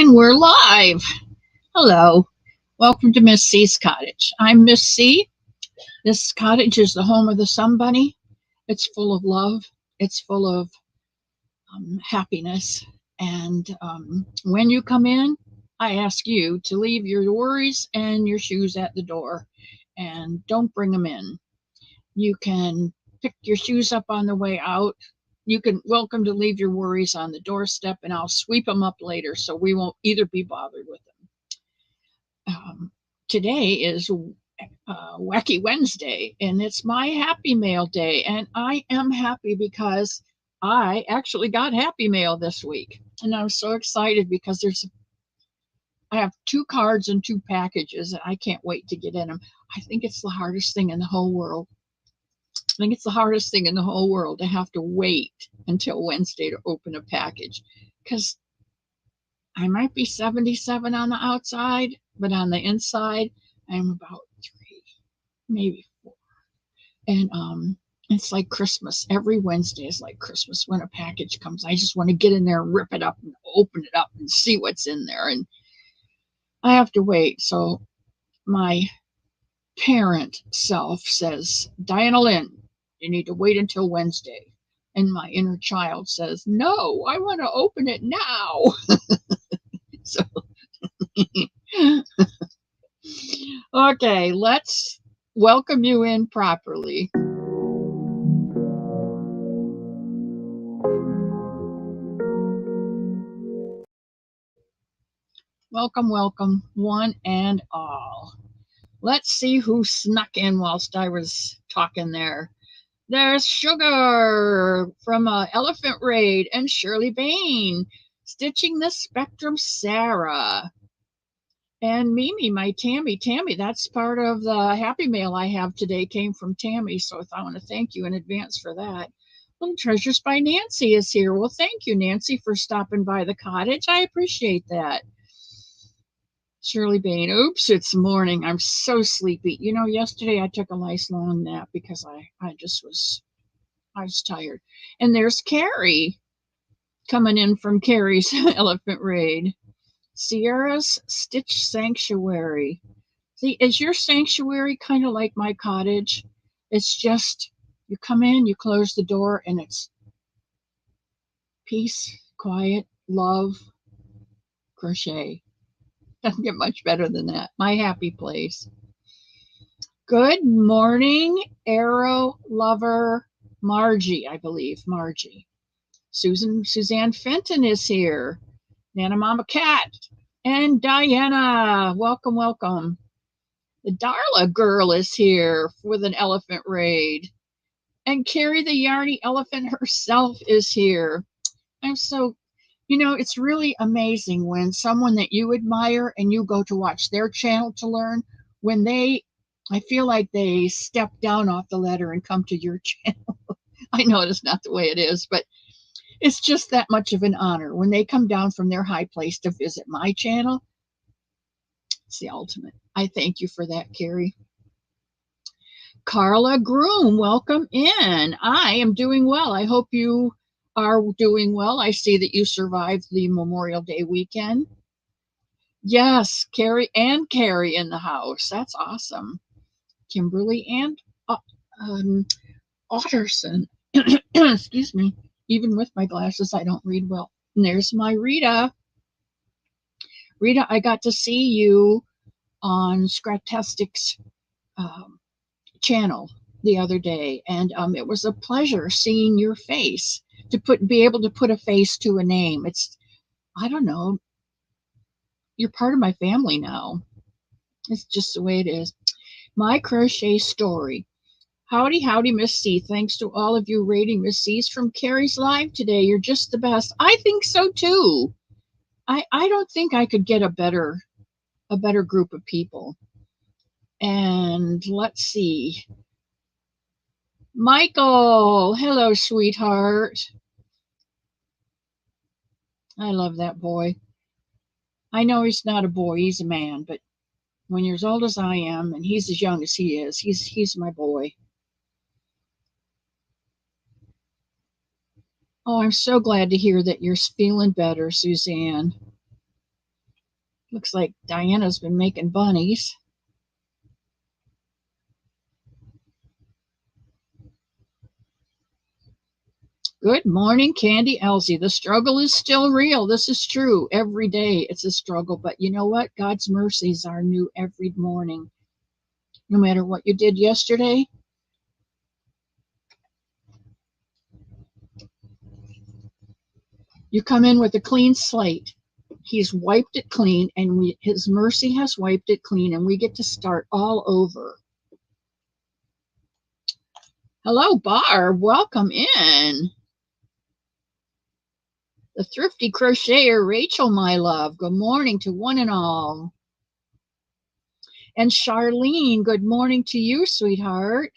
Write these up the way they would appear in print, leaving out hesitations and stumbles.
And we're live. Hello. Welcome to Miss C's cottage. I'm Miss C. This cottage is the home of the Sun Bunny. It's full of love. It's full of happiness. And when you come in, I ask you to leave your worries and your shoes at the door and don't bring them in. You can pick your shoes up on the way out. You can welcome to leave your worries on the doorstep and I'll sweep them up later so we won't either be bothered with them. Today is Wacky Wednesday and it's my Happy Mail day, and I am happy because I actually got Happy Mail this week, and I'm so excited because I have 2 cards and 2 packages and I can't wait to get in them. I think it's the hardest thing in the whole world. I think it's the hardest thing in the whole world to have to wait until Wednesday to open a package, because I might be 77 on the outside, but on the inside, I'm about 3, maybe 4. And it's like Christmas. Every Wednesday is like Christmas when a package comes. I just want to get in there and rip it up and open it up and see what's in there. And I have to wait. So my parent self says, Diana Lynn, you need to wait until Wednesday. And my inner child says, no, I want to open it now. So, okay, let's welcome you in properly. Welcome, welcome, one and all. Let's see who snuck in whilst I was talking there. There's Sugar from Elephant Raid and Shirley Bain, Stitching the Spectrum Sarah, and Mimi, my Tammy. Tammy, that's part of the Happy Mail I have today, came from Tammy, so I want to thank you in advance for that. Little Treasures by Nancy is here. Well, thank you, Nancy, for stopping by the cottage. I appreciate that. Shirley Bain, oops, it's morning. I'm so sleepy. You know, yesterday I took a nice long nap because I was tired. And there's Carrie coming in from Carrie's Elephant Raid. Sierra's Stitch Sanctuary. See, is your sanctuary kind of like my cottage? It's just, you come in, you close the door, and it's peace, quiet, love, crochet. Doesn't get much better than that. My happy place. Good morning, Arrow Lover Margie, I believe. Margie. Suzanne Fenton is here. Nana Mama Cat and Diana. Welcome, welcome. The Darla girl is here with an elephant raid. And Carrie the Yarny Elephant herself is here. I'm so, it's really amazing when someone that you admire and you go to watch their channel to learn, when I feel like they step down off the ladder and come to your channel. I know it's not the way it is, but it's just that much of an honor when they come down from their high place to visit my channel. It's the ultimate. I thank you for that, Carrie. Carla Groom, welcome in. I am doing well. I hope you are doing well. I see that you survived the Memorial Day weekend. Yes, Carrie in the house. That's awesome. Kimberly and Otterson. Excuse me. Even with my glasses, I don't read well. And there's my Rita. Rita, I got to see you on Scratastic's channel the other day, and it was a pleasure seeing your face, be able to put a face to a name. It's, I don't know, you're part of my family now. It's just the way it is. My crochet story. Howdy, howdy, Miss C. Thanks to all of you rating Miss C's from Carrie's Live today. You're just the best. I think so too. I don't think I could get a better group of people. And let's see. Michael, hello, sweetheart. I love that boy. I know he's not a boy, he's a man, but when you're as old as I am and he's as young as he is, he's my boy. Oh, I'm so glad to hear that you're feeling better, Suzanne. Looks like Diana's been making bunnies. Good morning, Candy Elsie. The struggle is still real. This is true. Every day it's a struggle. But you know what? God's mercies are new every morning. No matter what you did yesterday, you come in with a clean slate. He's wiped it clean, and His mercy has wiped it clean, and we get to start all over. Hello, Barb. Welcome in. The thrifty crocheter, Rachel, my love. Good morning to one and all. And Charlene, good morning to you, sweetheart.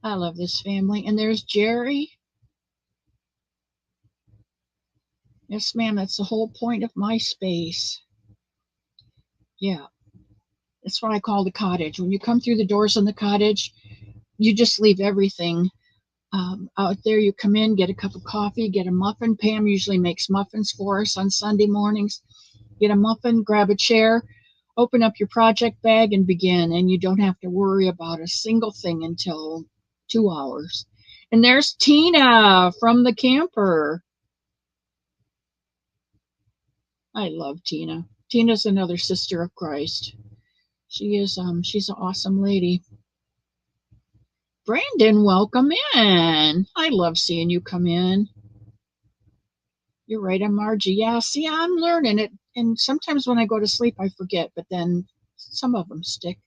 I love this family. And there's Jerry. Yes, ma'am, that's the whole point of my space. Yeah, that's what I call the cottage. When you come through the doors in the cottage, you just leave everything out there. You come in, get a cup of coffee, get a muffin. Pam usually makes muffins for us on Sunday mornings. Get a muffin, grab a chair, open up your project bag, and begin. And you don't have to worry about a single thing until 2 hours. And there's Tina from the camper. I love Tina. Tina's another sister of Christ. She is she's an awesome lady. Brandon, welcome in. I love seeing you come in. You're right, I'm Margie. Yeah, see, I'm learning it. And sometimes when I go to sleep, I forget, but then some of them stick.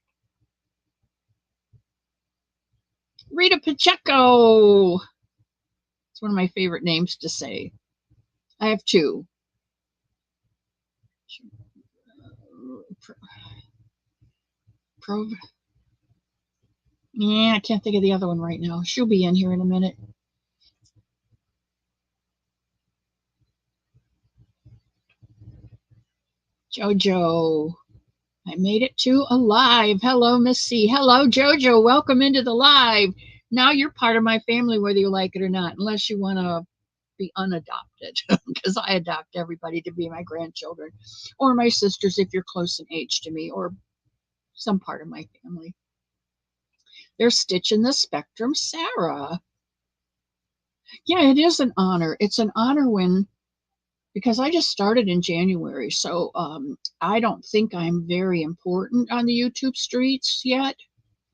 Rita Pacheco. It's one of my favorite names to say. I have two. Yeah, I can't think of the other one right now. She'll be in here in a minute. Jojo. I made it to a live. Hello, Miss C. Hello, Jojo. Welcome into the live. Now you're part of my family, whether you like it or not, unless you want to be unadopted, because I adopt everybody to be my grandchildren or my sisters if you're close in age to me, or some part of my family. They're stitching the spectrum, Sarah. Yeah, it is an honor. It's an honor because I just started in January, so I don't think I'm very important on the YouTube streets yet.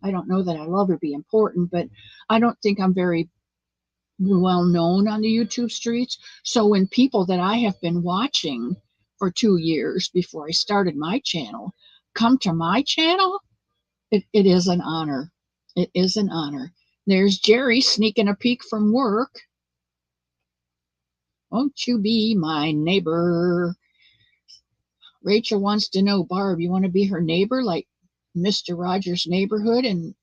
I don't know that I'll ever be important, but I don't think I'm very well known on the YouTube streets. So when people that I have been watching for 2 years before I started my channel come to my channel, it is an honor. It is an honor. There's Jerry sneaking a peek from work. Won't you be my neighbor? Rachel wants to know, Barb, you want to be her neighbor like Mr. Rogers' Neighborhood and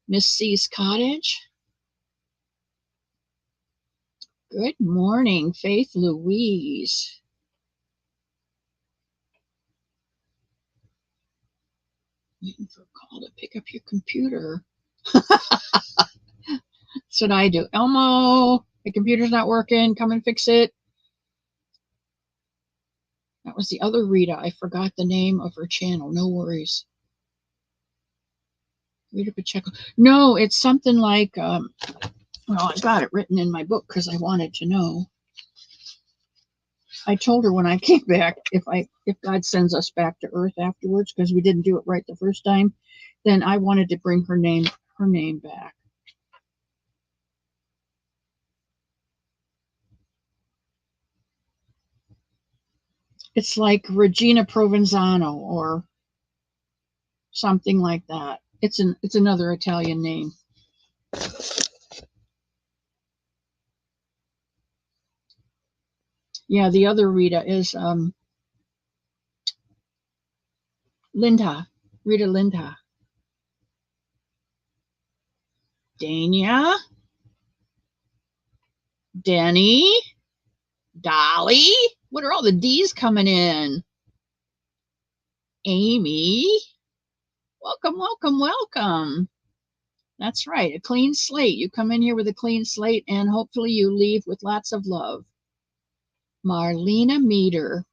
Miss C's cottage? Good morning, Faith Louise. Waiting for a call to pick up your computer. That's what I do. Elmo, the computer's not working. Come and fix it. That was the other Rita. I forgot the name of her channel. No worries. Rita Pacheco. No, it's something like, well, I got it written in my book because I wanted to know. I told her when I came back, if God sends us back to Earth afterwards, because we didn't do it right the first time, then I wanted to bring her name back. It's like Regina Provenzano or something like that. It's another Italian name. Yeah, the other Rita is Linda. Rita Linda. Dania. Denny. Dolly. What are all the D's coming in? Amy. Welcome, welcome, welcome. That's right, a clean slate. You come in here with a clean slate, and hopefully you leave with lots of love. Marlena Meter.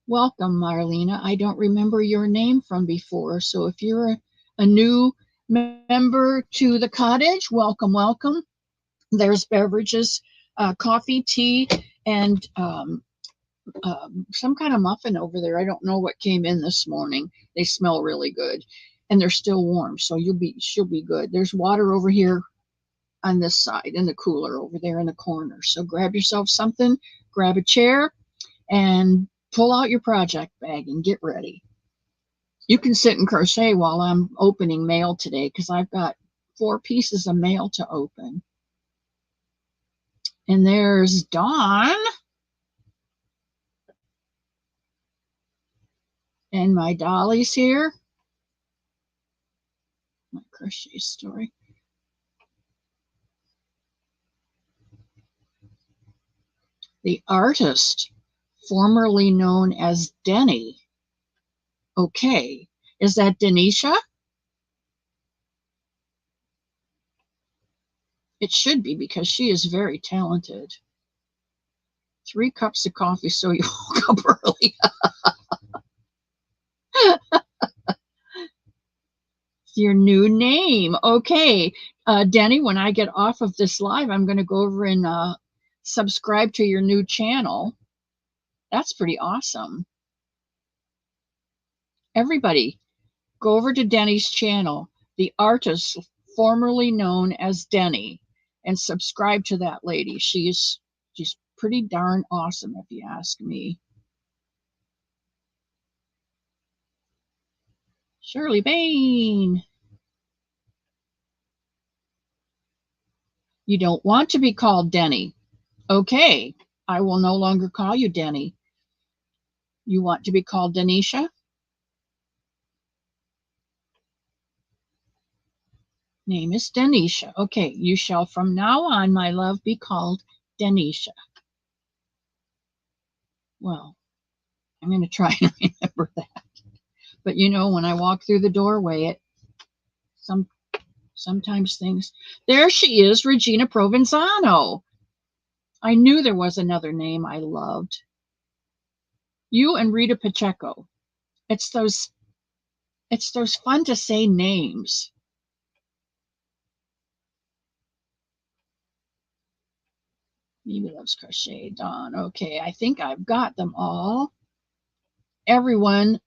Welcome, Marlena. I don't remember your name from before, so if you're a new member to the cottage, welcome, welcome. There's beverages, coffee, tea, and some kind of muffin over there. I don't know what came in this morning. They smell really good, and they're still warm, so she'll be good. There's water over here on this side, and the cooler over there in the corner. So grab yourself something, grab a chair, and pull out your project bag and get ready. You can sit and crochet while I'm opening mail today because I've got 4 pieces of mail to open. And there's Dawn. And my Dolly's here. My crochet story. The artist, formerly known as Denny. Okay, is that Denisha? It should be because she is very talented. 3 cups of coffee so you woke up early. Your new name. Okay. Denny, when I get off of this live, I'm going to go over and subscribe to your new channel. That's pretty awesome. Everybody, go over to Denny's channel, the artist formerly known as Denny, and subscribe to that lady. She's pretty darn awesome, if you ask me. Shirley Bain. You don't want to be called Denny. Okay, I will no longer call you Denny. You want to be called Denisha? Name is Denisha. Okay, you shall from now on, my love, be called Denisha. Well, I'm going to try and remember that. But you know, when I walk through the doorway, sometimes things. There she is, Regina Provenzano. I knew there was another name I loved. You and Rita Pacheco. It's those fun to say names. Mimi loves crochet. Dawn. Okay, I think I've got them all. Everyone,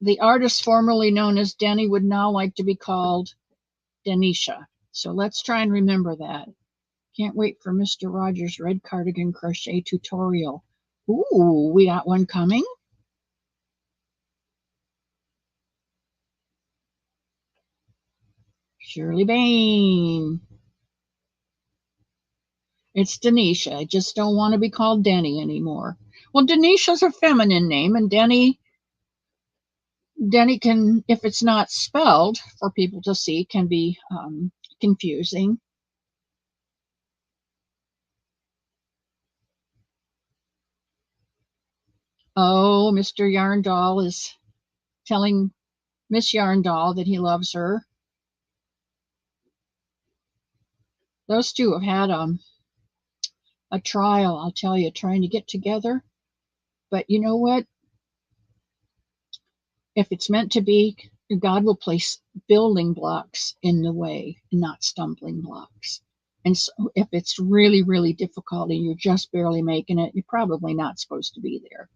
the artist formerly known as Denny would now like to be called Denisha. So let's try and remember that. Can't wait for Mr. Rogers' red cardigan crochet tutorial. Ooh, we got one coming. Shirley Bain. It's Denisha. I just don't want to be called Denny anymore. Well, Denisha's a feminine name, and Denny can, if it's not spelled for people to see, can be confusing. Oh, Mr. Yarn Doll is telling Miss Yarn Doll that he loves her. Those two have had a trial, I'll tell you, trying to get together. But you know what? If it's meant to be, God will place building blocks in the way, not stumbling blocks. And so if it's really, really difficult and you're just barely making it, you're probably not supposed to be there.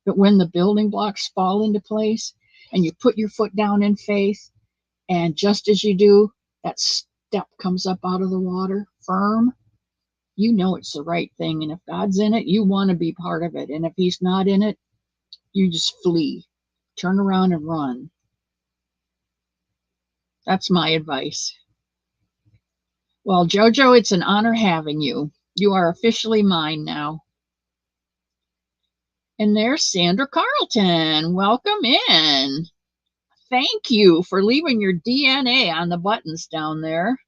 But when the building blocks fall into place and you put your foot down in faith, and just as you do, that step comes up out of the water firm, you know it's the right thing. And if God's in it, you want to be part of it. And if he's not in it, you just flee, turn around and run. That's my advice. Well, Jojo, it's an honor having you. You are officially mine now. And there's Sandra Carlton. Welcome in. Thank you for leaving your DNA on the buttons down there.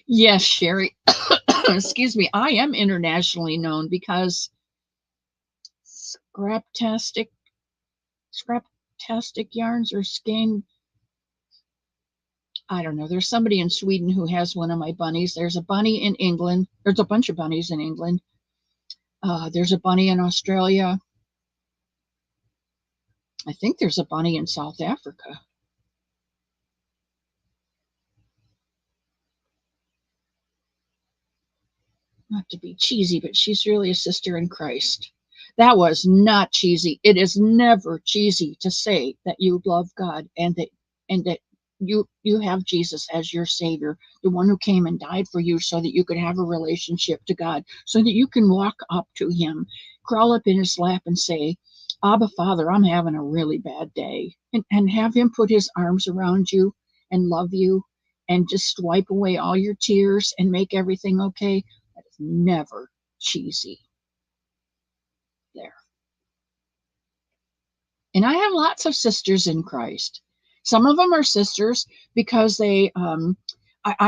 Yes, Sherry. Excuse me. I am internationally known because Scraptastic Yarns or Skein. I don't know. There's somebody in Sweden who has one of my bunnies. There's a bunny in England. There's a bunch of bunnies in England. There's a bunny in Australia. I think there's a bunny in South Africa. Not to be cheesy, but she's really a sister in Christ. That was not cheesy. It is never cheesy to say that you love God and that you have Jesus as your savior, the one who came and died for you so that you could have a relationship to God, so that you can walk up to him, crawl up in his lap and say, Abba Father, I'm having a really bad day. And have him put his arms around you and love you and just wipe away all your tears and make everything okay. That is never cheesy. There. And I have lots of sisters in Christ. Some of them are sisters because I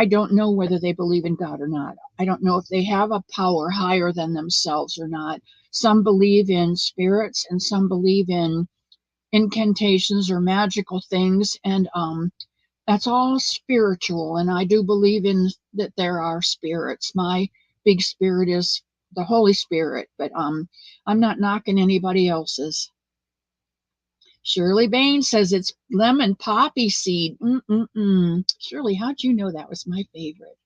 don't know whether they believe in God or not. I don't know if they have a power higher than themselves or not. Some believe in spirits and some believe in incantations or magical things. And that's all spiritual. And I do believe in that there are spirits. My big spirit is the Holy Spirit, but I'm not knocking anybody else's. Shirley Bain says it's lemon poppy seed. Shirley, how'd you know that was my favorite?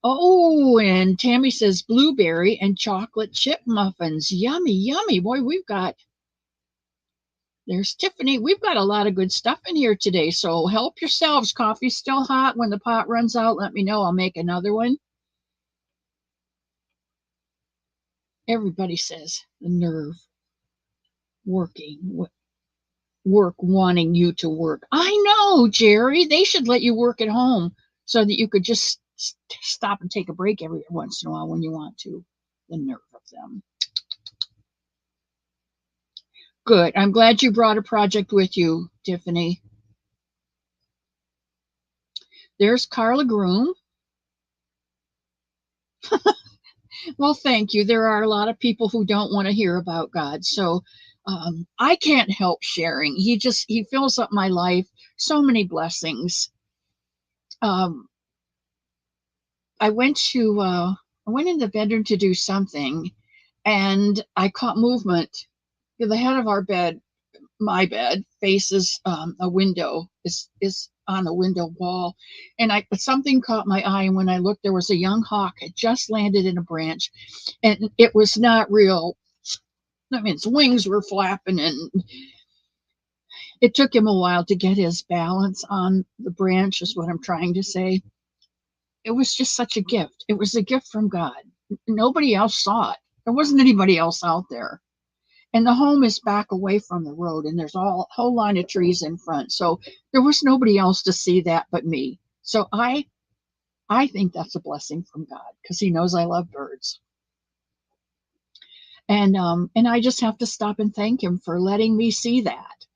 Oh, and Tammy says blueberry and chocolate chip muffins. Yummy, yummy. Boy, there's Tiffany. We've got a lot of good stuff in here today. So help yourselves. Coffee's still hot. When the pot runs out, let me know. I'll make another one. Everybody says the nerve working. Work wanting you to work. I know, Jerry. They should let you work at home so that you could just stop and take a break every once in a while when you want to. The nerve of them. Good. I'm glad you brought a project with you, Tiffany. There's Carla Groom. Well, thank you. There are a lot of people who don't want to hear about God. So I can't help sharing. He fills up my life. So many blessings. Um, I went in the bedroom to do something, and I caught movement. The head of our bed, my bed, faces a window. Is on a window wall, and something caught my eye. And when I looked, there was a young hawk had just landed in a branch, and it was not real. I mean, its wings were flapping, and it took him a while to get his balance on the branch. Is what I'm trying to say. It was just such a gift. It was a gift from God. Nobody else saw it. There wasn't anybody else out there. And the home is back away from the road, and there's a whole line of trees in front. So there was nobody else to see that but me. So I think that's a blessing from God because He knows I love birds. And I just have to stop and thank Him for letting me see that.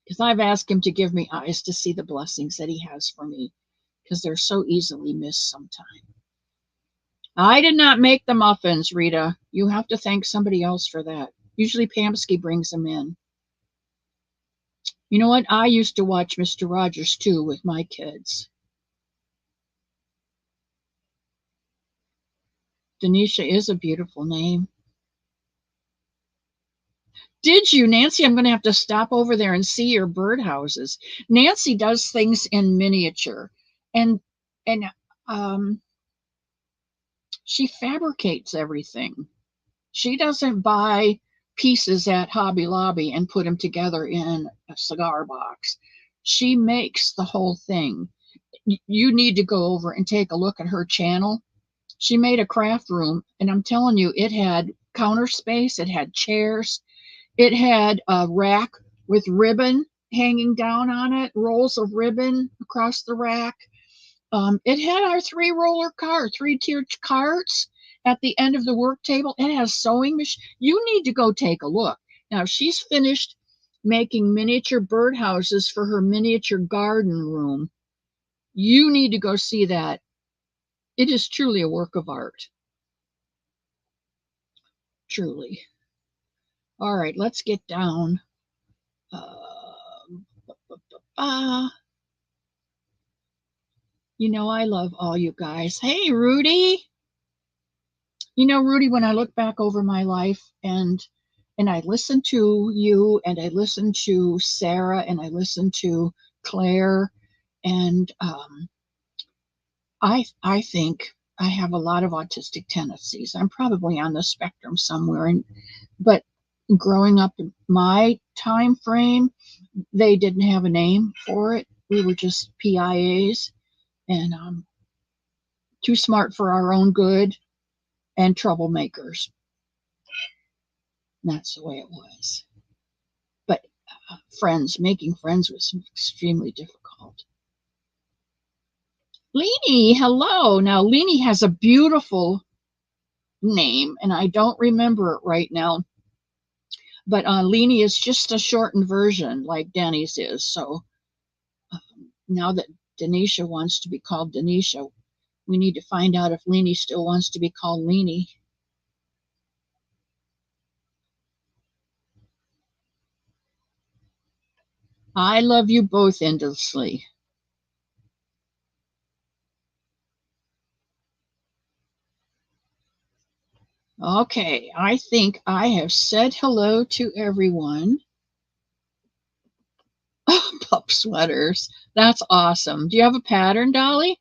Because I've asked Him to give me eyes to see the blessings that He has for me, because they're so easily missed sometimes. I did not make the muffins, Rita. You have to thank somebody else for that. Usually Pamsky brings them in. You know what? I used to watch Mr. Rogers too with my kids. Denisha is a beautiful name. Did you, Nancy? I'm going to have to stop over there and see your birdhouses. Nancy does things in miniature, and and she fabricates everything. She doesn't buy pieces at Hobby Lobby and put them together in a cigar box. She makes the whole thing. You need to go over and take a look at her channel. She made a craft room, and I'm telling you, it had counter space, it had chairs, it had a rack with ribbon hanging down on it, rolls of ribbon across the rack. It had our three-tiered carts at the end of the work table. It has sewing machine. You need to go take a look. Now she's finished making miniature birdhouses for her miniature garden room. You need to go see that. It is truly a work of art. Truly. All right, let's get down. You know, I love all you guys. Hey, Rudy. You know, Rudy, when I look back over my life and I listen to you and I listen to Sarah and I listen to Claire and I think I have a lot of autistic tendencies. I'm probably on the spectrum somewhere, and but growing up in my time frame, they didn't have a name for it. We were just PIAs and too smart for our own good and troublemakers. And that's the way it was. But making friends was extremely difficult. Leanie, hello. Now, Leanie has a beautiful name, and I don't remember it right now. But Leanie is just a shortened version, like Denny's is. So now that Denisha wants to be called Denisha, we need to find out if Leanie still wants to be called Leanie. I love you both endlessly. Okay, I think I have said hello to everyone. Pup sweaters. That's awesome. Do you have a pattern, Dolly?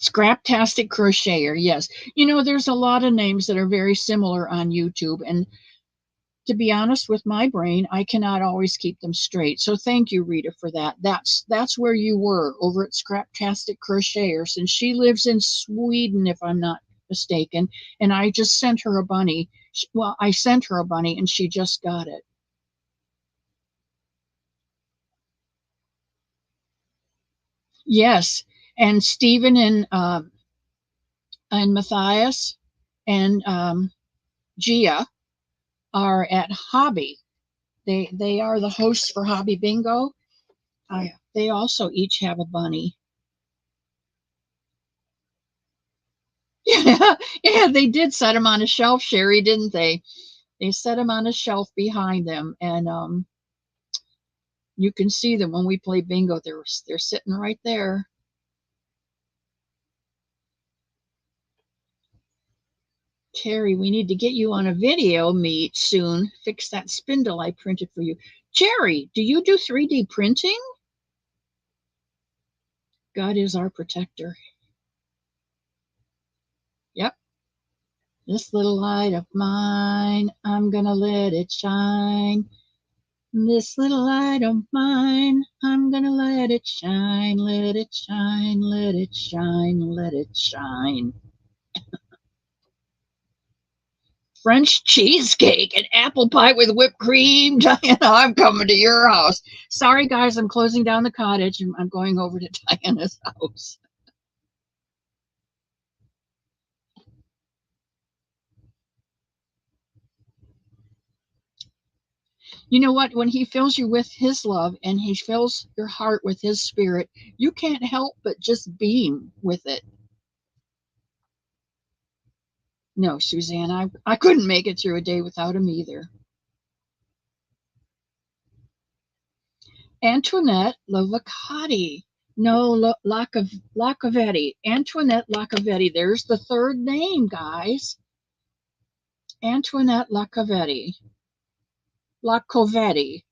Scraptastic Crocheter. Yes. You know, there's a lot of names that are very similar on YouTube. And to be honest with my brain, I cannot always keep them straight. So thank you, Rita, for that. That's where you were over at Scraptastic Crocheters, and she lives in Sweden, if I'm not mistaken. And I just sent her a bunny. Well, I sent her a bunny, and she just got it. Yes, and Stephen and Matthias and Gia are at Hobby. They are the hosts for Hobby Bingo. They also each have a bunny. Yeah, yeah, they did set him on a shelf, Sherry, didn't they? They set him on a shelf behind them, and you can see them when we play bingo. They're sitting right there. Terry, we need to get you on a video meet soon. Fix that spindle I printed for you. Jerry, do you do 3D printing? God is our protector. Yep. This little light of mine, I'm gonna let it shine. This little light of mine, I'm gonna let it shine, let it shine, let it shine, let it shine. French cheesecake and apple pie with whipped cream. Diana, I'm coming to your house. Sorry, guys, I'm closing down the cottage and I'm going over to Diana's house. You know what? When he fills you with his love and he fills your heart with his spirit, you can't help but just beam with it. No, Suzanne, I couldn't make it through a day without him either. Antoinette Lavacati. No, Lacavetti. Antoinette Lacavetti. There's the third name, guys. Antoinette Lacavetti. Lacovetti.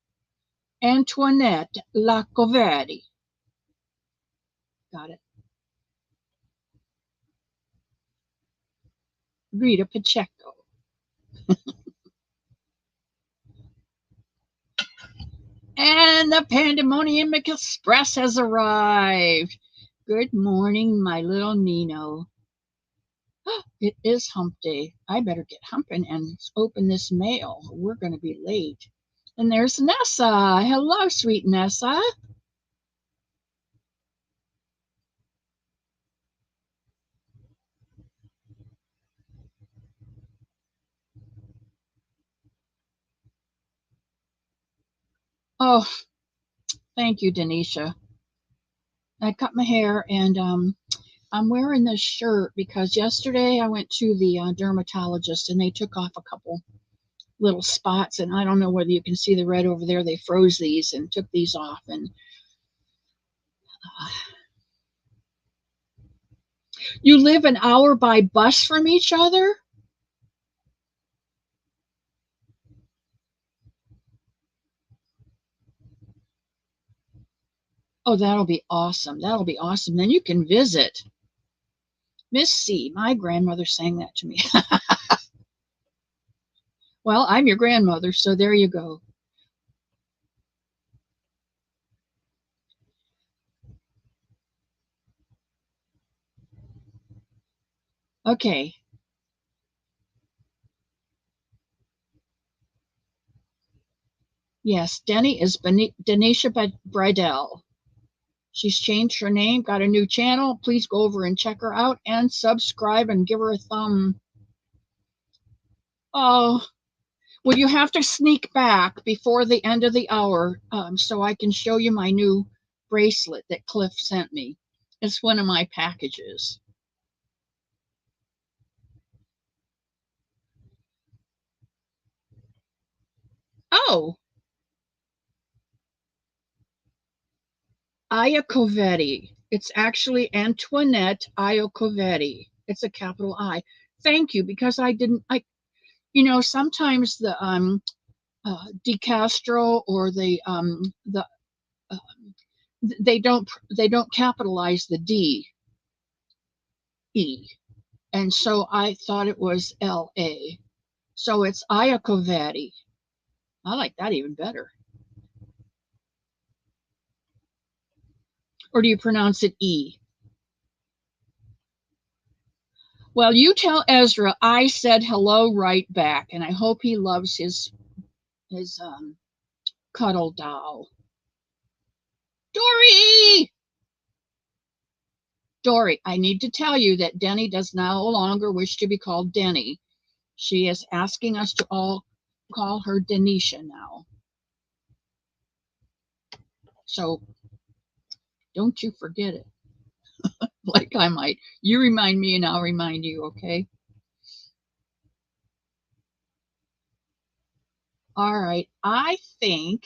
Antoinette Lacovetti. Got it. Rita Pacheco. And the Pandemonium Express has arrived. Good morning, my little Nino. It is hump day. I better get humping and open this mail. We're going to be late. And there's Nessa. Hello, sweet Nessa. Oh, thank you, Denisha. I cut my hair and I'm wearing this shirt because yesterday I went to the dermatologist and they took off a couple little spots, and I don't know whether you can see the red over there. They froze these and took these off, and you live an hour by bus from each other? Oh, that'll be awesome. That'll be awesome. Then you can visit. Miss C, my grandmother sang that to me. Well, I'm your grandmother, so there you go. Okay. Yes, Denny is Denisha Bridell. She's changed her name, got a new channel. Please go over and check her out and subscribe and give her a thumb. Oh, well, you have to sneak back before the end of the hour so I can show you my new bracelet that Cliff sent me. It's one of my packages. Oh, Iacovetti. It's actually Antoinette Iacovetti. It's a capital I. Thank you, because sometimes the De Castro or the uh, they don't capitalize the D E, and so I thought it was L-A. So it's Iacovetti. I like that even better. Or do you pronounce it E? Well, you tell Ezra I said hello right back, and I hope he loves his cuddle doll. Dory! Dory, I need to tell you that Denny does no longer wish to be called Denny. She is asking us to all call her Denisha now. So don't you forget it. Like I might. You remind me and I'll remind you, okay? All right. I think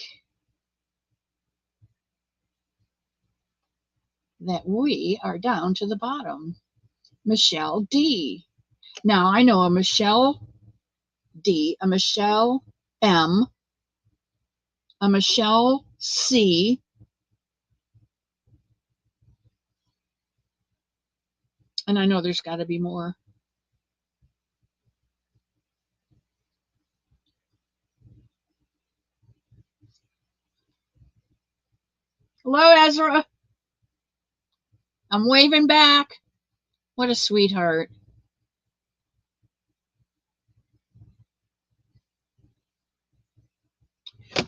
that we are down to the bottom. Michelle D. Now I know a Michelle D, a Michelle M, a Michelle C, and I know there's got to be more. Hello, Ezra. I'm waving back. What a sweetheart.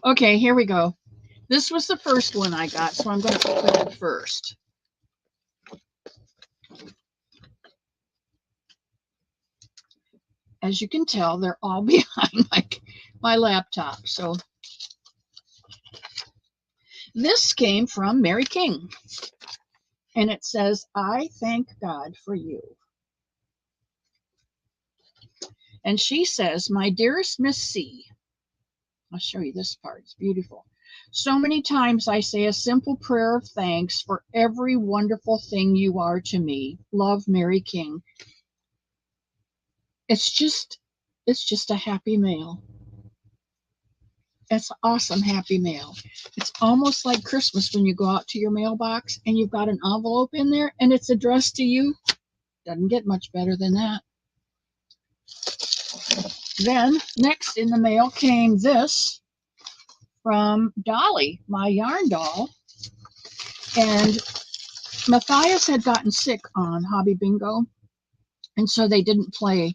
Okay, here we go. This was the first one I got, so I'm going to open it first. As you can tell, they're all behind my laptop. So this came from Mary King, and it says, I thank God for you. And she says, my dearest Miss C, I'll show you this part. It's beautiful. So many times I say a simple prayer of thanks for every wonderful thing you are to me. Love, Mary King. It's just a happy mail. It's awesome happy mail. It's almost like Christmas when you go out to your mailbox and you've got an envelope in there and it's addressed to you. Doesn't get much better than that. Then next in the mail came this from Dolly, my yarn doll. And Matthias had gotten sick on Hobby Bingo, and so they didn't play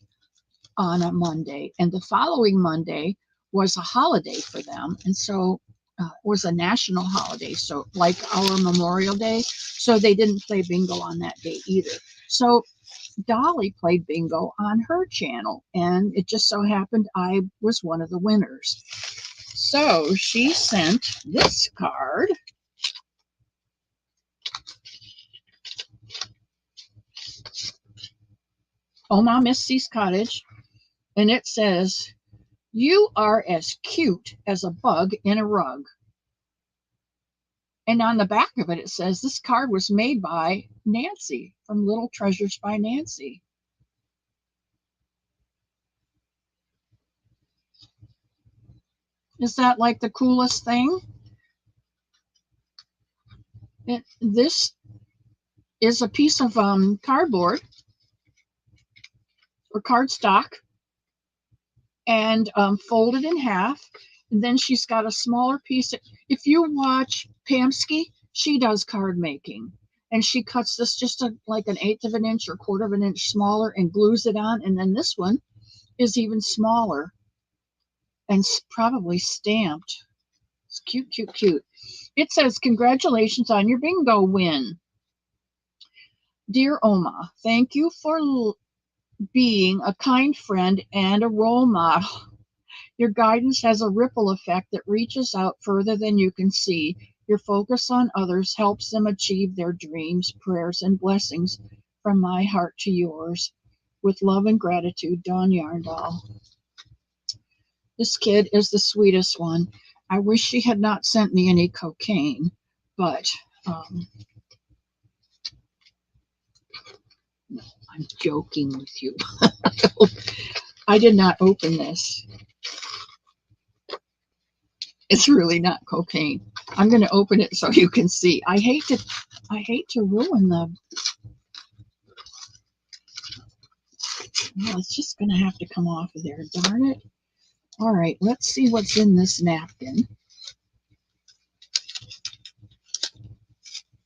on a Monday. And the following Monday was a holiday for them, and so it was a national holiday, so like our Memorial Day. So they didn't play bingo on that day either. So Dolly played bingo on her channel, and it just so happened I was one of the winners. So she sent this card. Oma Missy's cottage, and it says, "You are as cute as a bug in a rug." And on the back of it, it says, "This card was made by Nancy from Little Treasures by Nancy." Is that like the coolest thing? This is a piece of cardboard or cardstock and folded in half. And then she's got a smaller piece. If you watch Pamsky, she does card making. And she cuts this just like an eighth of an inch or quarter of an inch smaller and glues it on. And then this one is even smaller and probably stamped. It's cute, cute, cute. It says, "Congratulations on your bingo win. Dear Oma, thank you for being a kind friend and a role model. Your guidance has a ripple effect that reaches out further than you can see. Your focus on others helps them achieve their dreams, prayers, and blessings from my heart to yours. With love and gratitude, Dawn Yarndall." This kid is the sweetest one. I wish she had not sent me any cocaine, but no, I'm joking with you. I did not open this. It's really not cocaine. I'm going to open it so you can see. I hate to ruin the. Well, it's just going to have to come off of there. Darn it. All right, let's see what's in this napkin.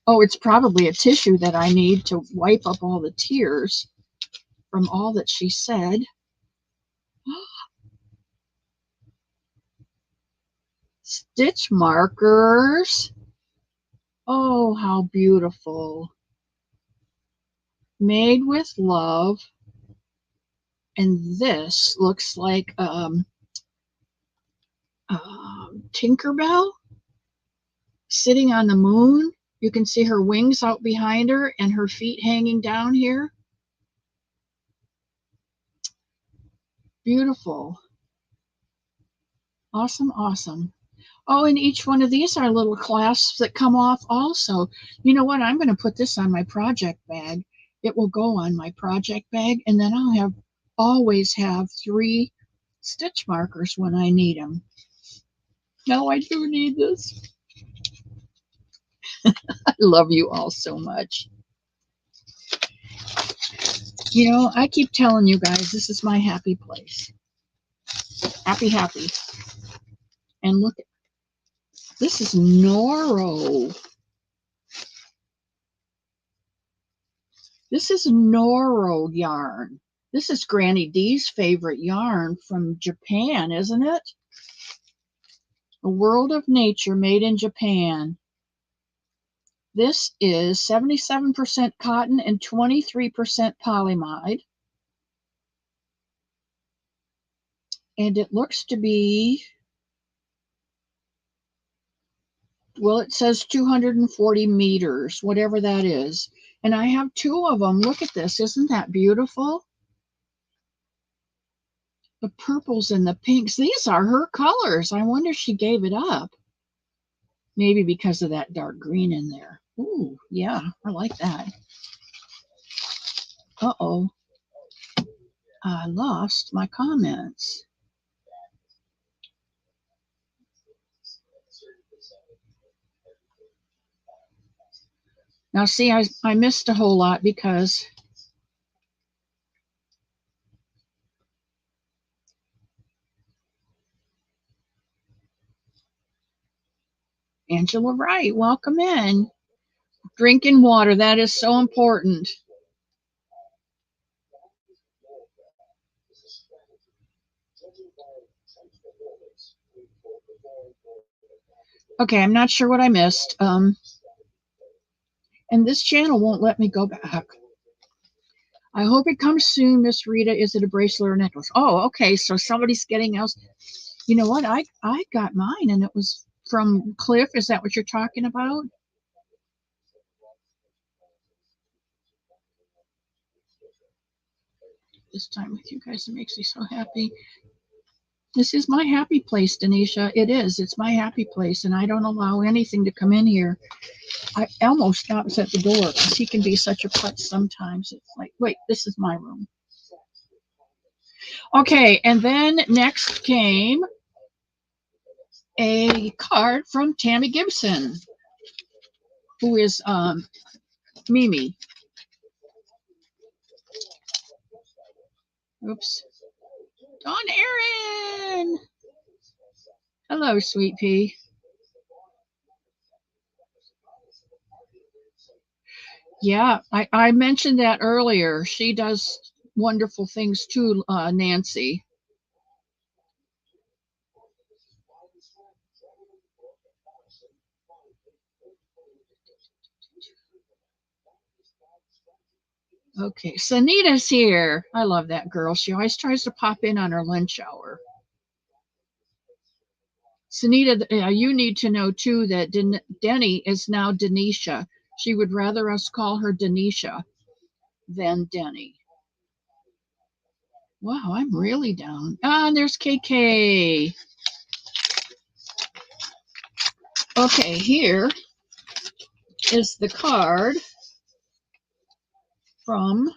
Oh, it's probably a tissue that I need to wipe up all the tears from all that she said. Stitch markers. Oh, how beautiful. Made with love. And this looks like Tinkerbell sitting on the moon. You can see her wings out behind her and her feet hanging down here. Beautiful. Awesome, awesome. Oh, and each one of these are little clasps that come off also. You know what? I'm going to put this on my project bag. It will go on my project bag, and then I'll always have 3 stitch markers when I need them. No, I do need this. I love you all so much. You know, I keep telling you guys, this is my happy place. Happy, happy. And look, this is Noro. This is Noro yarn. This is Granny D's favorite yarn from Japan, isn't it? A World of Nature made in Japan. This is 77% cotton and 23% polyamide. And it looks to be, well, it says 240 meters, whatever that is. And I have 2 of them. Look at this. Isn't that beautiful? The purples and the pinks. These are her colors. I wonder if she gave it up. Maybe because of that dark green in there. Ooh, yeah, I like that. Uh-oh. I lost my comments. Now, see, I missed a whole lot because Angela Wright, welcome in. Drinking water, that is so important. Okay, I'm not sure what I missed. And this channel won't let me go back. I hope it comes soon, Miss Rita. Is it a bracelet or a necklace? Oh, okay, so somebody's getting else. You know what? I got mine, and it was from Cliff. Is that what you're talking about? this time with you guys. It makes me so happy. This is my happy place, Denisha. It is. It's my happy place, and I don't allow anything to come in here. I Elmo stops at the door because he can be such a klutz sometimes. It's like, wait, this is my room. Okay, and then next came a card from Tammy Gibson, who is Mimi. Oops. Dawn Aaron! Hello, sweet pea. Yeah, I mentioned that earlier. She does wonderful things too, Nancy. Okay, Sanita's here. I love that girl. She always tries to pop in on her lunch hour. Sanita, you need to know too that Denny is now Denisha. She would rather us call her Denisha than Denny. Wow, I'm really down. Ah, and there's KK. Okay, here is the card from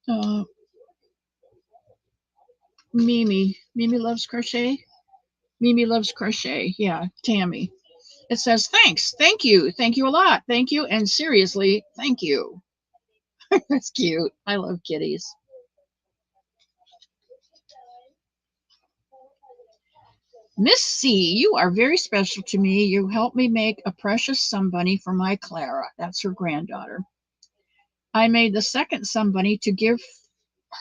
uh, Mimi. Mimi loves crochet. Mimi loves crochet. Yeah, Tammy. It says, thanks, thank you a lot, thank you, and seriously, thank you. That's cute. I love kitties. Miss C, you are very special to me. You helped me make a precious somebody for my Clara. That's her granddaughter. I made the second somebody to give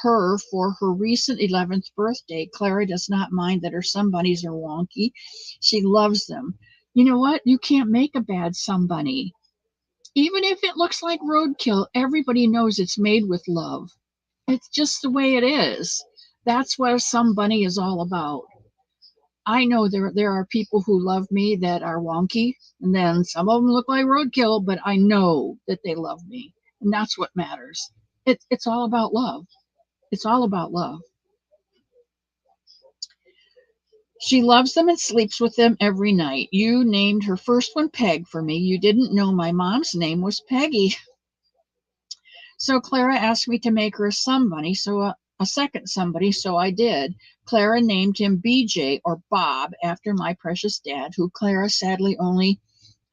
her for her recent 11th birthday. Clara does not mind that her somebodies are wonky. She loves them. You know what? You can't make a bad somebody. Even if it looks like roadkill, everybody knows it's made with love. It's just the way it is. That's what some bunny is all about. I know there are people who love me that are wonky, and then some of them look like roadkill, but I know that they love me, and that's what matters. It's all about love. It's all about love. She loves them and sleeps with them every night. You named her first one Peg for me. You didn't know my mom's name was Peggy. So Clara asked me to make her a somebody, a second somebody, so I did. Clara named him BJ or Bob after my precious dad, who Clara sadly only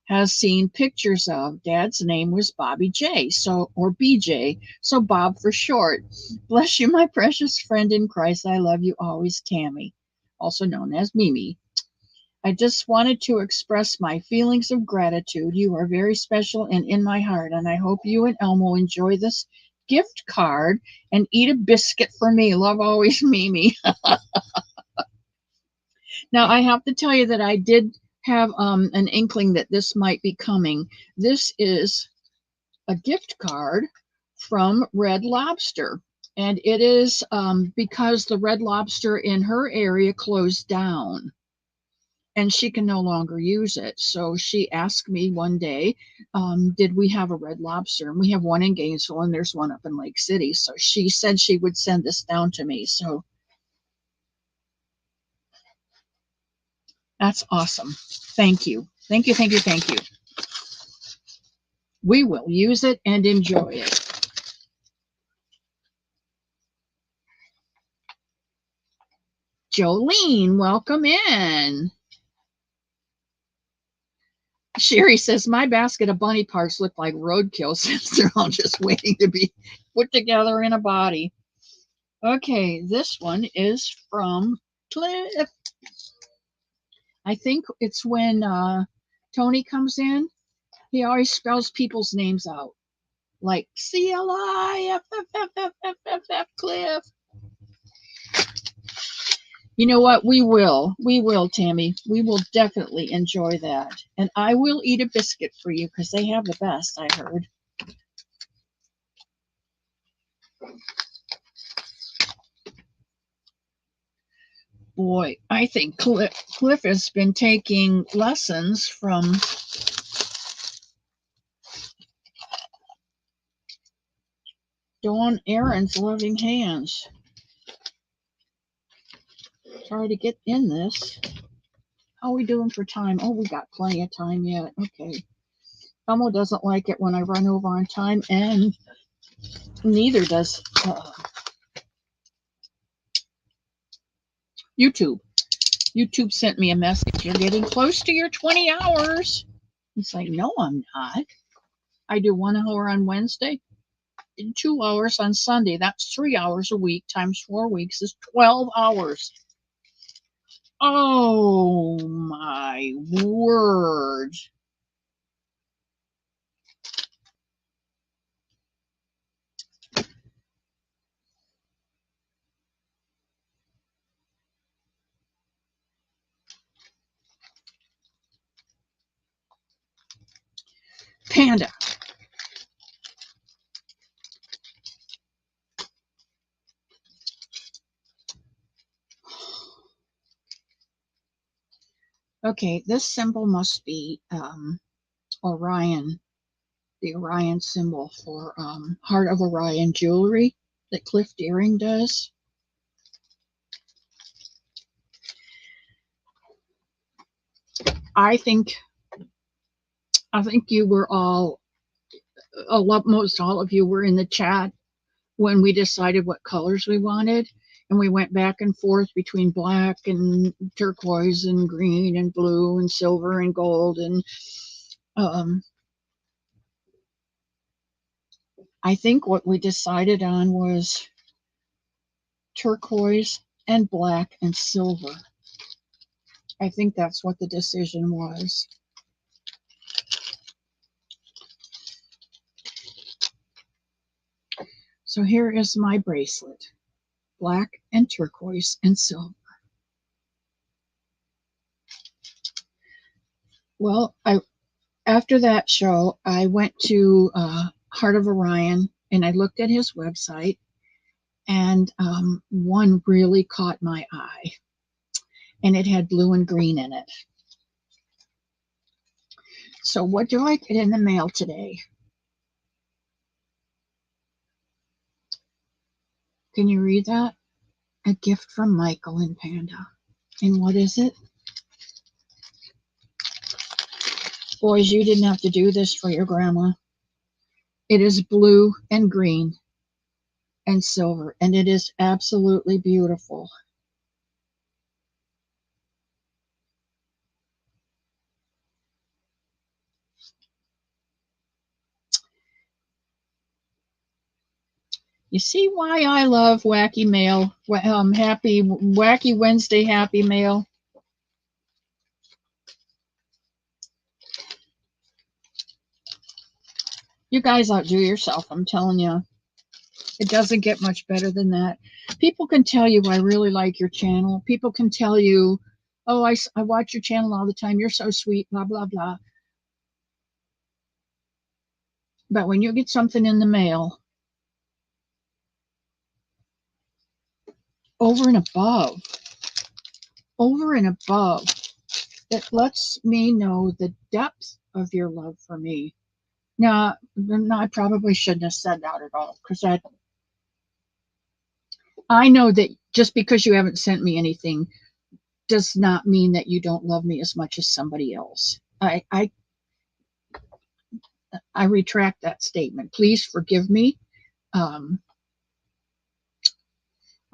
has seen pictures of. Dad's name was Bobby J, or BJ, so Bob for short. Bless you, my precious friend in Christ. I love you always, Tammy, also known as Mimi. I just wanted to express my feelings of gratitude. You are very special and in my heart, and I hope you and Elmo enjoy this gift card and eat a biscuit for me. Love always, Mimi. Now, I have to tell you that I did have an inkling that this might be coming. This is a gift card from Red Lobster. And it is because the Red Lobster in her area closed down and she can no longer use it. So she asked me one day, did we have a Red Lobster? And we have one in Gainesville and there's one up in Lake City. So she said she would send this down to me. So that's awesome. Thank you. Thank you, thank you, thank you. We will use it and enjoy it. Jolene, welcome in. Sherry says, my basket of bunny parts look like roadkill since they're all just waiting to be put together in a body. Okay, this one is from Cliff. I think it's when Tony comes in. He always spells people's names out. Like Cliff. Cliff. You know what? We will. We will, Tammy. We will definitely enjoy that. And I will eat a biscuit for you because they have the best, I heard. Boy, I think Cliff has been taking lessons from Dawn Aaron's loving hands. Try to get in this. How are we doing for time? Oh, we got plenty of time yet. Okay. Elmo doesn't like it when I run over on time, and neither does YouTube. YouTube sent me a message. You're getting close to your 20 hours. It's like, no, I'm not. I do 1 hour on Wednesday and 2 hours on Sunday. That's 3 hours a week times 4 weeks is 12 hours. Oh my word. Panda. Okay, this symbol must be Orion, the Orion symbol for Heart of Orion jewelry that Cliff Deering does. I think you were most all of you were in the chat when we decided what colors we wanted, and we went back and forth between black and turquoise and green and blue and silver and gold, and I think what we decided on was turquoise and black and silver. I think that's what the decision was. So here is my bracelet, black and turquoise and silver. Well, after that show, I went to Heart of Orion and I looked at his website, and one really caught my eye, and it had blue and green in it. So what do I get in the mail today? Can you read that? A gift from Michael and Panda. And what is it? Boys, you didn't have to do this for your grandma. It is blue and green and silver, and it is absolutely beautiful. You see why I love Wacky Mail, Wacky Wednesday Happy Mail? You guys outdo yourself, I'm telling you. It doesn't get much better than that. People can tell you, I really like your channel. People can tell you, oh, I watch your channel all the time. You're so sweet, blah, blah, blah. But when you get something in the mail, over and above, it lets me know the depth of your love for me. Now, I probably shouldn't have said that at all, because I know that just because you haven't sent me anything does not mean that you don't love me as much as somebody else. I retract that statement. Please forgive me.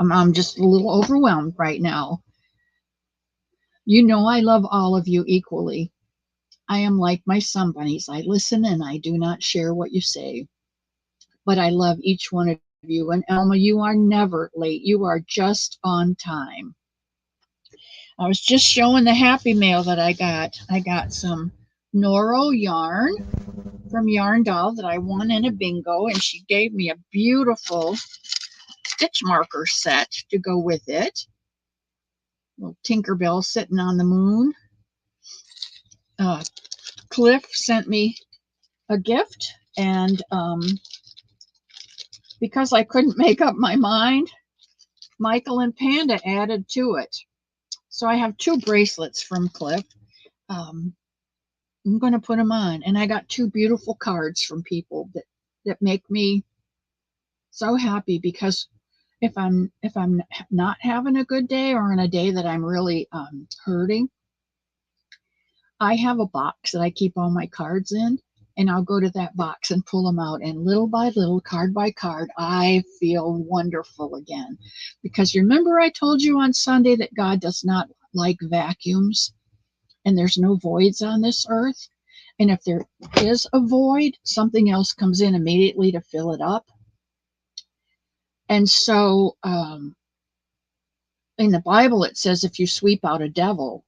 I'm just a little overwhelmed right now. You know I love all of you equally. I am like my sun bunnies. I listen and I do not share what you say. But I love each one of you. And Elma, you are never late. You are just on time. I was just showing the happy mail that I got. I got some Noro yarn from Yarn Doll that I won in a bingo, and she gave me a beautiful stitch marker set to go with it. Little Tinkerbell sitting on the moon. Cliff sent me a gift, and because I couldn't make up my mind, Michael and Panda added to it. So I have 2 bracelets from Cliff. I'm going to put them on, and I got 2 beautiful cards from people that make me So happy because if I'm not having a good day or on a day that I'm really hurting, I have a box that I keep all my cards in, and I'll go to that box and pull them out. And little by little, card by card, I feel wonderful again. Because remember, I told you on Sunday that God does not like vacuums and there's no voids on this earth. And if there is a void, something else comes in immediately to fill it up. And so in the Bible, it says if you sweep out a devil,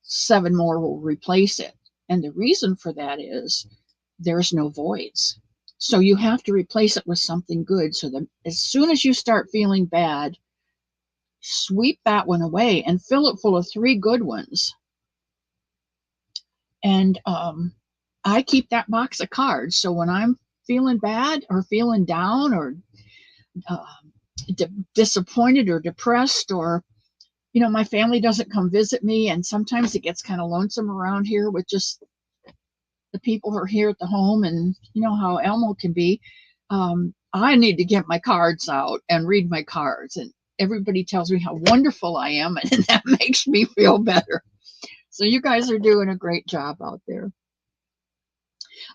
7 more will replace it. And the reason for that is there's no voids. So you have to replace it with something good. So that as soon as you start feeling bad, sweep that one away and fill it full of 3 good ones. And I keep that box of cards. So when I'm feeling bad or feeling down or disappointed or depressed, or my family doesn't come visit me, and sometimes it gets kind of lonesome around here with just the people who are here at the home, and you know how Elmo can be. I need to get my cards out and read my cards, and everybody tells me how wonderful I am, and that makes me feel better. So you guys are doing a great job out there.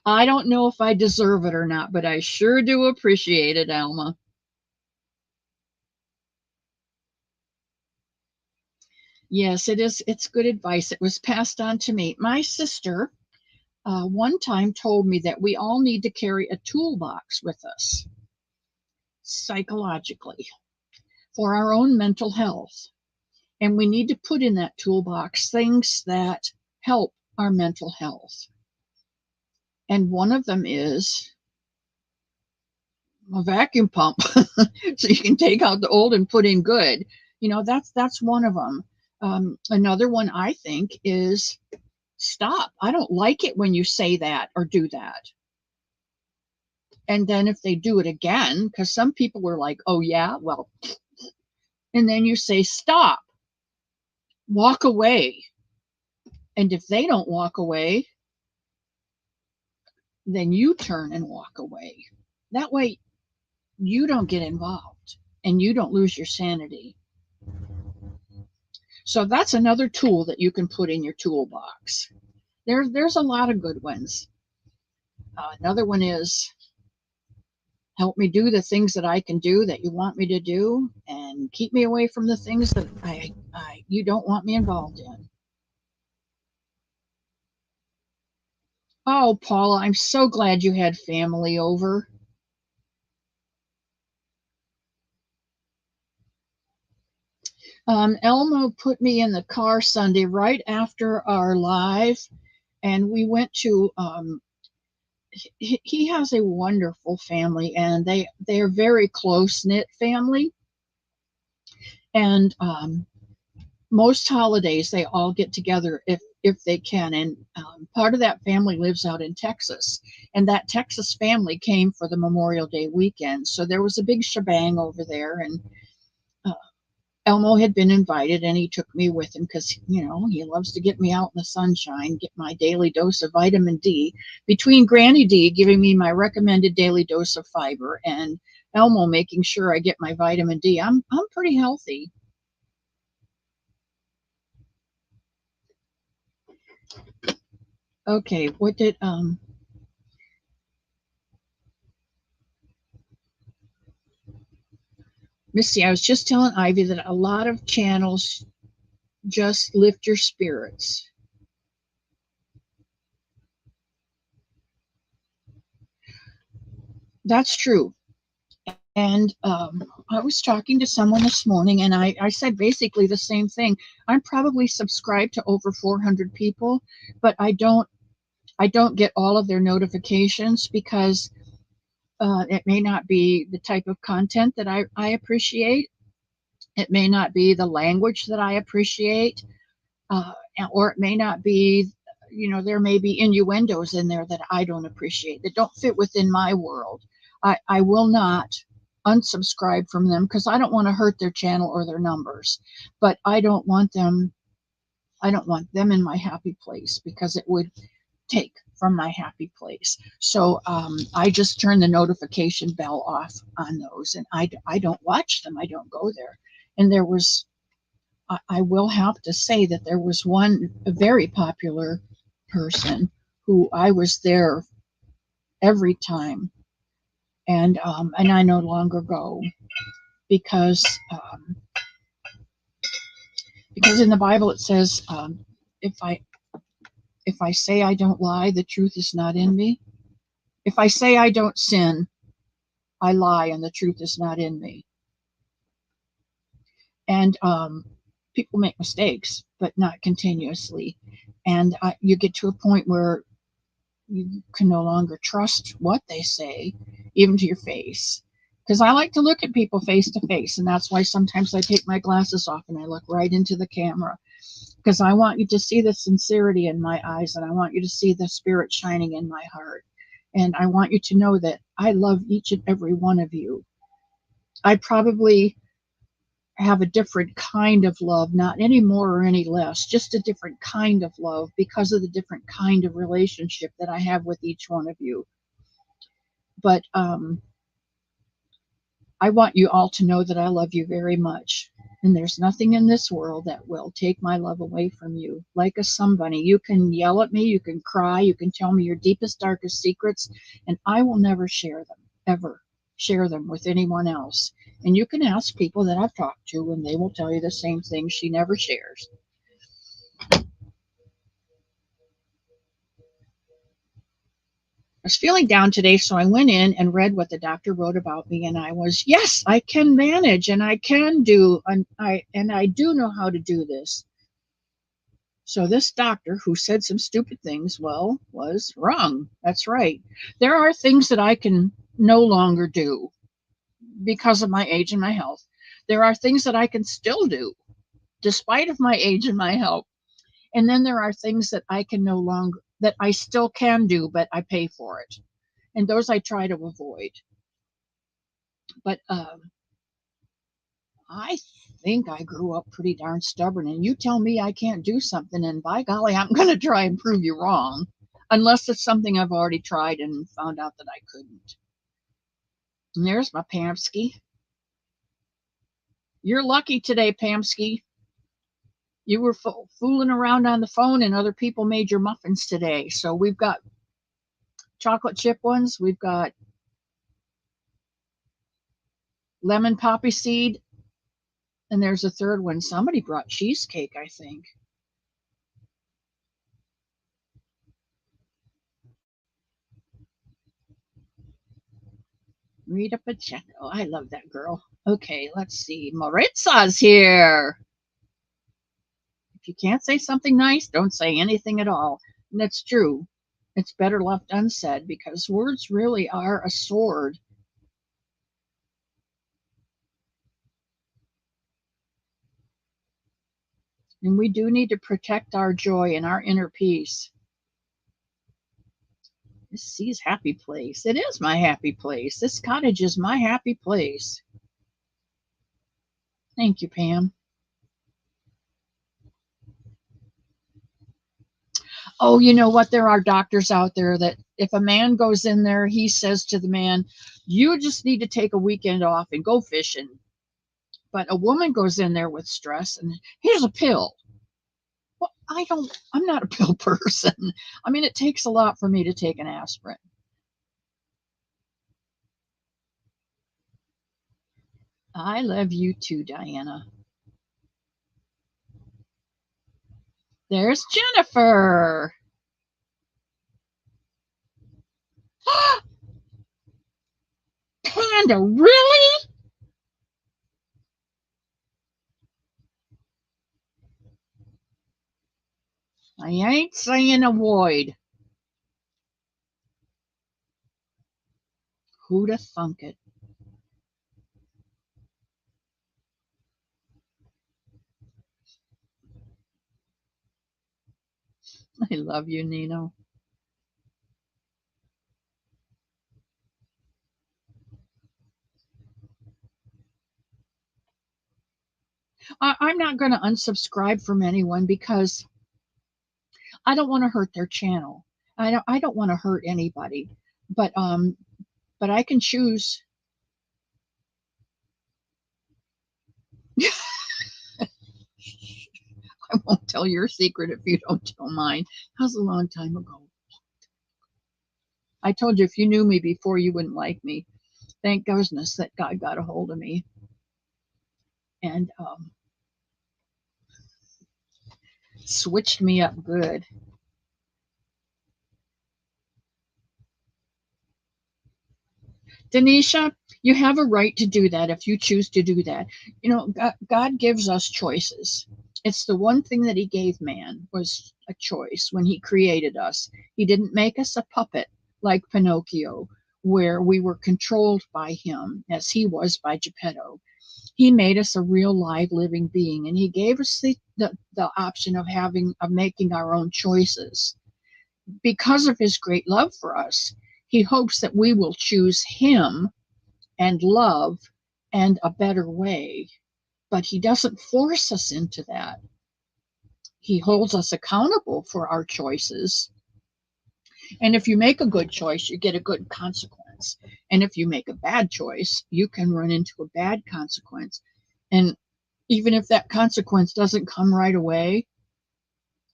I don't know if I deserve it or not, but I sure do appreciate it, Alma. Yes, it is. It's good advice. It was passed on to me. My sister one time told me that we all need to carry a toolbox with us psychologically for our own mental health. And we need to put in that toolbox things that help our mental health. And one of them is a vacuum pump. So you can take out the old and put in good. That's one of them. Another one I think is stop. I don't like it when you say that or do that. And then if they do it again, because some people were like, oh, yeah, well, and then you say, stop, walk away. And if they don't walk away, then you turn and walk away. That way, you don't get involved and you don't lose your sanity. So that's another tool that you can put in your toolbox. There's a lot of good ones. Another one is help me do the things that I can do that you want me to do, and keep me away from the things that you don't want me involved in. Oh, Paula, I'm so glad you had family over. Elmo put me in the car Sunday right after our live, and we went to. He has a wonderful family, and they are very close knit family. And most holidays they all get together if they can. And part of that family lives out in Texas, and that Texas family came for the Memorial Day weekend. So there was a big shebang over there, and Elmo had been invited, and he took me with him because, he loves to get me out in the sunshine, get my daily dose of vitamin D. Between Granny D giving me my recommended daily dose of fiber and Elmo making sure I get my vitamin D, I'm pretty healthy. Okay, what did Misty, I was just telling Ivy that a lot of channels just lift your spirits. That's true. And I was talking to someone this morning, and I said basically the same thing. I'm probably subscribed to over 400 people, but I don't get all of their notifications because it may not be the type of content that I appreciate. It may not be the language that I appreciate, or it may not be, there may be innuendos in there that I don't appreciate, that don't fit within my world. I will not unsubscribe from them because I don't want to hurt their channel or their numbers, but I don't want them in my happy place because it would take from my happy place. So I just turn the notification bell off on those, and I don't watch them. I don't go there. And there was, I will have to say that there was one very popular person who I was there every time, and I no longer go because because in the Bible it says, if I if I say I don't lie, the truth is not in me. If I say I don't sin, I lie and the truth is not in me. And people make mistakes, but not continuously. And you get to a point where you can no longer trust what they say, even to your face. Because I like to look at people face to face, and that's why sometimes I take my glasses off and I look right into the camera. Because I want you to see the sincerity in my eyes, and I want you to see the spirit shining in my heart. And I want you to know that I love each and every one of you. I probably have a different kind of love, not any more or any less, just a different kind of love because of the different kind of relationship that I have with each one of you. But I want you all to know that I love you very much. And there's nothing in this world that will take my love away from you. Like a somebody, you can yell at me, you can cry, you can tell me your deepest, darkest secrets, and I will never share them, ever share them with anyone else. And you can ask people that I've talked to, and they will tell you the same thing. She never shares. I was feeling down today, so I went in and read what the doctor wrote about me, and I was, yes, I can manage, and I can do, and I do know how to do this. So this doctor, who said some stupid things, well, was wrong. That's right. There are things that I can no longer do because of my age and my health. There are things that I can still do despite of my age and my health. And then there are things that I can no longer, that I still can do, but I pay for it. And those I try to avoid. But I think I grew up pretty darn stubborn. And you tell me I can't do something, and by golly, I'm going to try and prove you wrong. Unless it's something I've already tried and found out that I couldn't. And there's my Pamsky. You're lucky today, Pamsky. You were fooling around on the phone and other people made your muffins today. So we've got chocolate chip ones. We've got lemon poppy seed. And there's a third one. Somebody brought cheesecake, I think. Rita Pacheco. I love that girl. Okay, let's see. Maritza's here. If you can't say something nice, don't say anything at all. And that's true. It's better left unsaid because words really are a sword. And we do need to protect our joy and our inner peace. This is happy place. It is my happy place. This cottage is my happy place. Thank you, Pam. Oh, you know what? There are doctors out there that if a man goes in there, he says to the man, you just need to take a weekend off and go fishing. But a woman goes in there with stress and here's a pill. Well, I'm not a pill person. I mean, it takes a lot for me to take an aspirin. I love you too, Diana. There's Jennifer. Panda, really? I ain't saying avoid. Who'da thunk it? I love you, Nino. I'm not going to unsubscribe from anyone because I don't want to hurt their channel. I don't want to hurt anybody, but I can choose. I won't tell your secret if you don't tell mine. That was a long time ago. I told you if you knew me before, you wouldn't like me. Thank goodness that God got a hold of me and switched me up good. Denisha, you have a right to do that if you choose to do that. You know, God gives us choices. It's the one thing that he gave man was a choice when he created us. He didn't make us a puppet like Pinocchio, where we were controlled by him as he was by Geppetto. He made us a real live living being, and he gave us the option of making our own choices. Because of his great love for us, he hopes that we will choose him and love and a better way. But he doesn't force us into that. He holds us accountable for our choices. And if you make a good choice, you get a good consequence. And if you make a bad choice, you can run into a bad consequence. And even if that consequence doesn't come right away,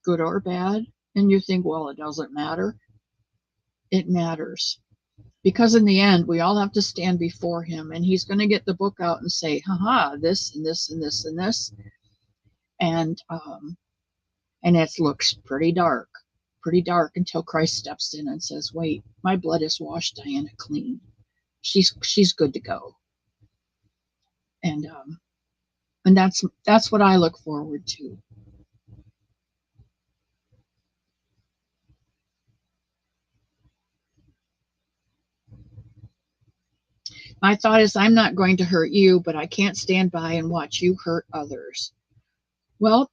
good or bad, and you think, well, it doesn't matter, it matters. Because in the end, we all have to stand before him, and he's going to get the book out and say, haha, this and this and this and this. And, um, and it looks pretty dark until Christ steps in and says, wait, my blood has washed Diana clean. She's good to go. And, um, and that's what I look forward to. My thought is, I'm not going to hurt you, but I can't stand by and watch you hurt others. Well,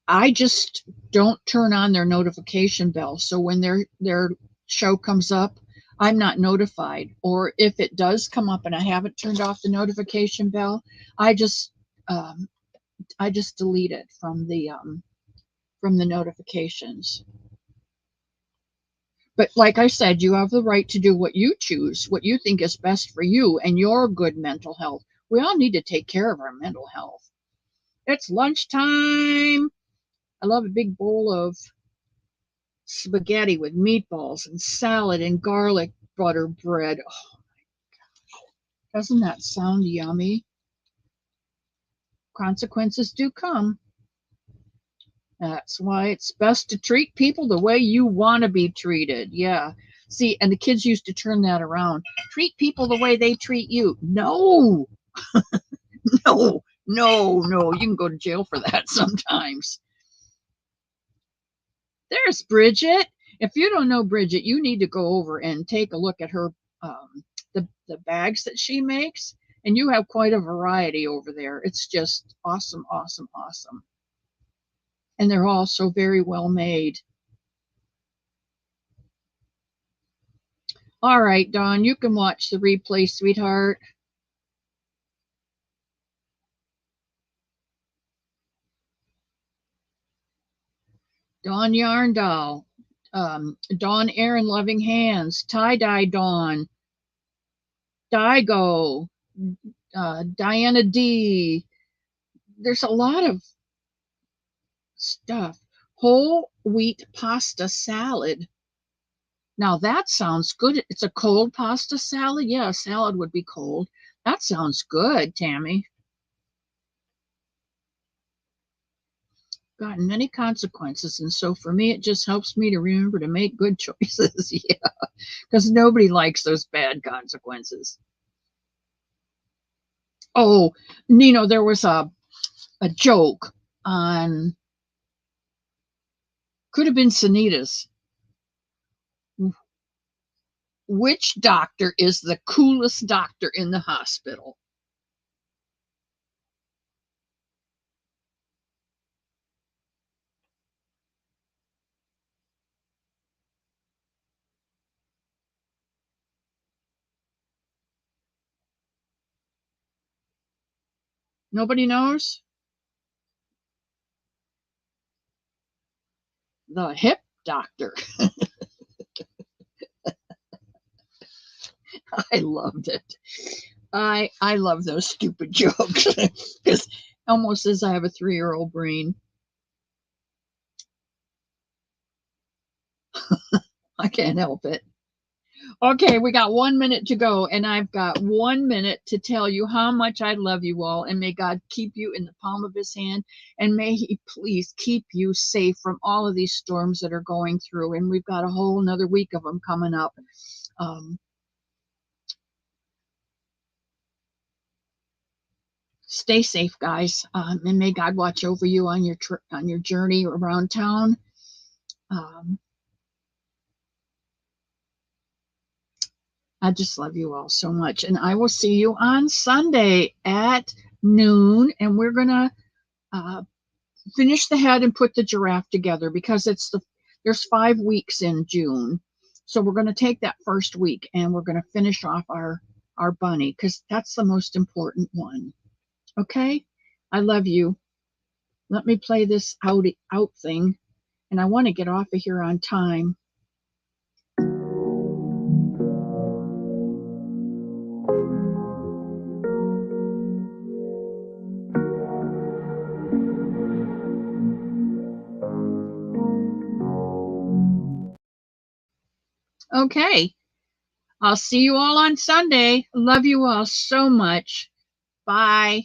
I just don't turn on their notification bell. So when their show comes up, I'm not notified. Or if it does come up and I haven't turned off the notification bell, I just um, I just delete it from the notifications. But like I said, you have the right to do what you choose, what you think is best for you and your good mental health. We all need to take care of our mental health. It's lunchtime. I love a big bowl of spaghetti with meatballs and salad and garlic butter bread. Oh, doesn't that sound yummy? Consequences do come. That's why it's best to treat people the way you want to be treated. Yeah. See, and the kids used to turn that around. Treat people the way they treat you. No, no. You can go to jail for that sometimes. There's Bridget. If you don't know Bridget, you need to go over and take a look at her the bags that she makes, and you have quite a variety over there. It's just awesome, awesome, awesome, and they're all so very well made. All right, Dawn, you can watch the replay, sweetheart. Dawn Yarn Doll, Dawn Aaron Loving Hands, Tie Dye Dawn, Digo, Diana D. There's a lot of stuff. Whole wheat pasta salad. Now that sounds good. It's a cold pasta salad. Yeah, a salad would be cold. That sounds good, Tammy. Gotten many consequences, and so for me, it just helps me to remember to make good choices. Yeah, because nobody likes those bad consequences. Oh, Nino, there was a joke on could have been Sanitas. Which doctor is the coolest doctor in the hospital? Nobody knows? the hip doctor. I loved it. I love those stupid jokes because almost as I have a 3-year-old brain. I can't help it. Okay, we got 1 minute to go, and I've got 1 minute to tell you how much I love you all, and may God keep you in the palm of his hand, and may he please keep you safe from all of these storms that are going through, and we've got a whole another week of them coming up. Stay safe, guys, and may God watch over you on your journey around town. I just love you all so much, and I will see you on Sunday at noon, and we're gonna finish the head and put the giraffe together because there's 5 weeks in June, so we're going to take that first week and we're going to finish off our bunny because that's the most important one. Okay, I love you. Let me play this out thing, and I want to get off of here on time. Okay, I'll see you all on Sunday. Love you all so much. Bye.